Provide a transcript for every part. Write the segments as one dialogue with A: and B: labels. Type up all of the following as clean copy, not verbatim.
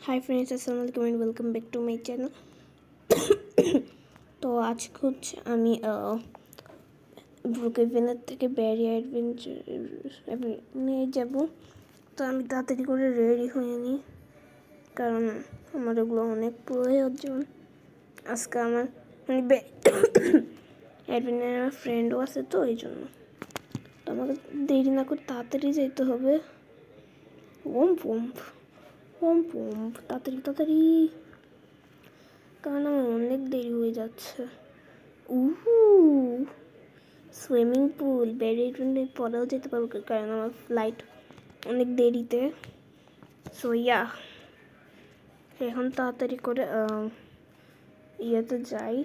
A: हाय friends, अस्सलाम वालेकुम and welcome back to my channel. तो आज कुछ আমি ব্রুকহেভেনের থেকে ব্যারি অ্যাডভেঞ্চার নিয়ে যাব। তো আমি তাড়াতাড়ি করে রেডি হয়ে নিই, কারণ আমার এগুলো অনেক প্রয়োজন। আজকে আমার মানে অ্যাডভেঞ্চারের আমার ফ্রেন্ডও আছে, তো এই জন্য তো আমাকে দেরি না করে তাড়াতাড়ি যেতে হবে। ওম পম্প ওম পম্প তাড়াতাড়ি তাড়াতাড়ি, কারণ আমার অনেক দেরি হয়ে যাচ্ছে। সুইমিং পুল ব্যারিকেড পরেও যেতে পারবো, কারণ আমার ফ্লাইট অনেক দেরিতে। সো ইয়া, এখন তাড়াতাড়ি করে ইয়েতে যাই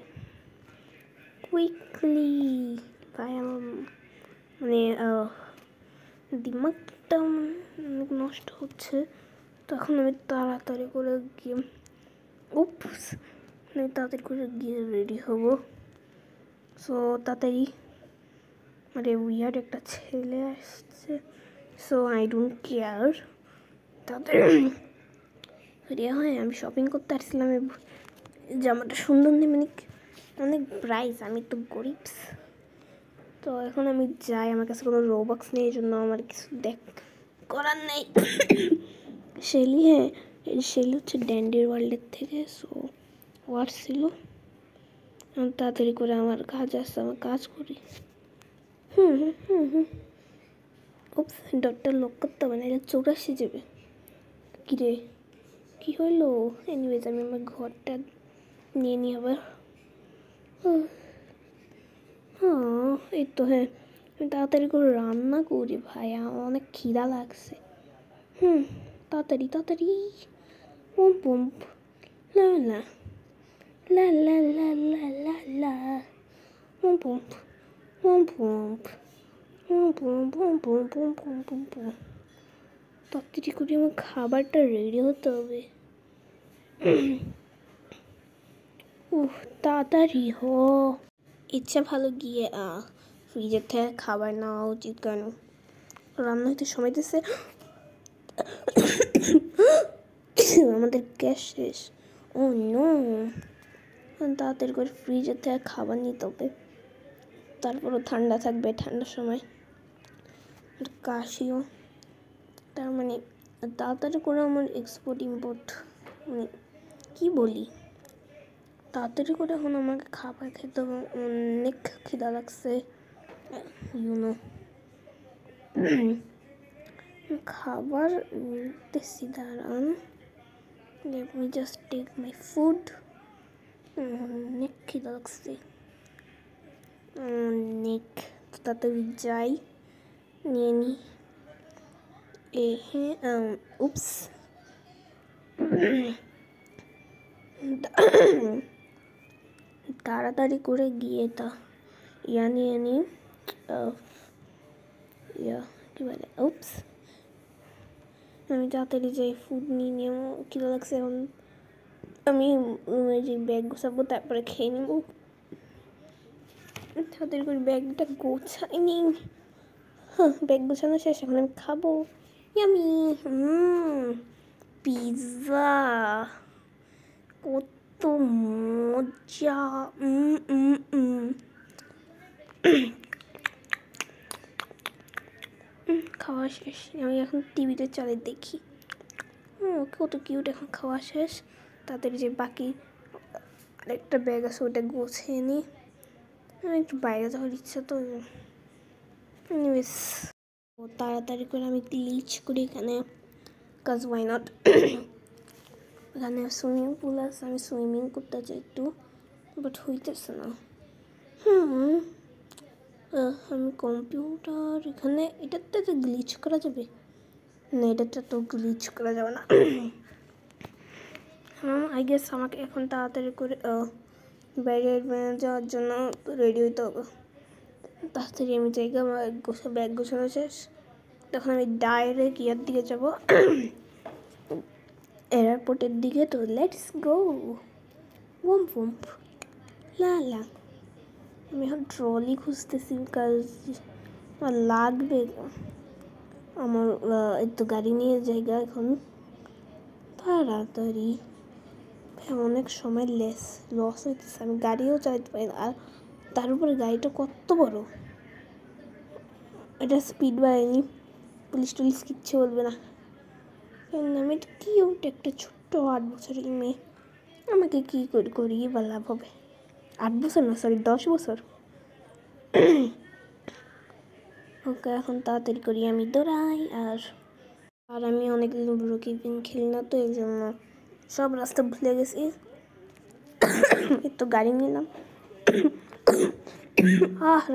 A: কুইকলি। ভাই আমার মানে দিমাগটা অনেক নষ্ট হচ্ছে। তখন আমি তাড়াতাড়ি করে গিয়ে আমি তাড়াতাড়ি করে গিয়ে রেডি হব। সো তাড়াতাড়ি মানে উইয়ার্ড একটা ছেলে আসছে, সো আই ডোন্ট কেয়ার। তাড়াতাড়ি রেডি হয়। আমি শপিং করতে আসছিলাম, জামাটা সুন্দর নেই, মানে অনেক প্রাইস, আমি তো গরিব। তো এখন আমি যাই, আমার কাছে কোনো রোবক্স নেই, এই জন্য আমার কিছু করার নেই। শেলি, হ্যাঁ শেলি হচ্ছে ড্যান্ডির ওয়ার্ল্ডের থেকে। সো ওয়ার ছিল, তাড়াতাড়ি করে আমার কাজ আসছে, আমার কাজ করি। ডটটা লক করতে হবে, না এটা চোখ আসে যাবে। কিরে কী হইলো? এনিওয়েজ আমি আমার ঘরটা নিয়ে নিই আবার। এই তো, হ্যাঁ আমি তাড়াতাড়ি করে রান্না করি। ভাই আমার অনেক খিদা লাগছে। তাড়াতাড়ি তাড়াতাড়ি। পম্প পম্প লা লা লা লা লা লা লা লা pomp pomp pomp pomp pomp pomp pomp pomp. তাড়াতাড়ি করে আমার খাবারটা রেডি হতে হবে। তাড়াতাড়ি হ। ইচ্ছা ভালো গিয়ে ফ্রিজের থেকে খাবার নেওয়া উচিত, কেন রান্না হইতে সময় দিচ্ছে। আমাদের গ্যাস শেষ। ও নো, তাড়াতাড়ি করে ফ্রিজের থেকে খাবার নিতে হবে, তারপরও ঠান্ডা থাকবে। ঠান্ডার সময় কাশিও, তার মানে তাড়াতাড়ি করে আমার এক্সপোর্ট ইম্পোর্ট মানে কী বলি, তাড়াতাড়ি করে এখন আমাকে খাবার খেতে হবে। অনেক খিদা লাগছে, ইউনো। খাবার নিতেছি, দাঁড়ান। Let me just take my food. অনেক খিদা লাগছে, অনেক। তাড়াতাড়ি যাই, নিয়ে নিই। উপস, তাড়াতাড়ি করে গিয়ে নিয়ে নিই। কী বলে, উপস, আমি তাড়াতাড়ি যাই, ফুড নিয়ে নিয়ে। খিদা লাগছে, এখন আমি যে ব্যাগ গোছাবো, তারপরে খেয়ে নেব। তাড়াতাড়ি করে ব্যাগটা গোছাই নি। ব্যাগ গোছানো শেষ, এখন আমি খাবো। ইয়ামি পিৎজা, কত মজা। খাওয়া শেষ, আমি এখন টিভিতে চালিয়ে দেখি। কত কিউট। এখন খাওয়া শেষ, তাড়াতাড়ি যে বাকি আরেকটা ব্যাগ আছে ওটা গোছিয়ে নিই। একটু বাইরে যাওয়ার ইচ্ছা, তো এনিওয়েজ তাড়াতাড়ি করে আমি গ্লিচ করি এখানে, কাজ ওয়াই নট। এখানে সুইমিং পুল আছে, আমি সুইমিং করতে চাই একটু, বাট হইতেছে না। আমি কম্পিউটার এখানে, এটাতে তো গ্লিচ করা যাবে না, এটাতে তো গ্লিচ করা যাবে না। আই গেস আমাকে এখন তাড়াতাড়ি করে বাইরে যাওয়ার জন্য রেডি হইতে হবে। তাড়াতাড়ি আমি জায়গা ব্যাগ গোছানো শেষ, তখন আমি ডাইরেক্ট ইয়ার দিকে যাব, এয়ারপোর্টের দিকে। তো লেটস গো। ওম পম্প লা লা। আমি এখন ট্রলি খুঁজতেছি, কাজ আমার লাগবে। আমার তো গাড়ি নিয়ে জায়গা এখন, তাড়াতাড়ি অনেক সময় লস হইতেছে, আমি গাড়িও চালাতে পারি না। আর তার উপরে গাড়িটা কত বড়, এটা স্পিড বাড়ায়নি, পুলিশ টুলিশ কিচ্ছু বলবে না। আমি কিউট একটা ছোট্ট 8 বছরের মেয়ে, আমাকে কী করিয়ে বা লাভ হবে? 8 বছর না, সরি 10 বছর। ওকে এখন তাড়াতাড়ি করি, আমি দৌড়াই। আর আমি অনেকদিন ব্লু কিপিং খেলি না, তো এই জন্য সব রাস্তা ভুলে গেছি। একটু গাড়ি নিলাম,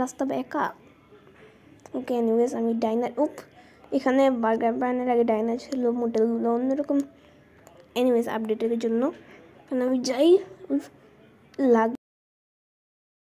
A: রাস্তা একা। ওকে এনিওয়েজ আমি ডাইনার, এখানে বার্গার বানানোর আগে ডাইনার ছিল, মোটেলগুলো অন্যরকম। এনিওয়েজ আপডেটের জন্য আমি যাই,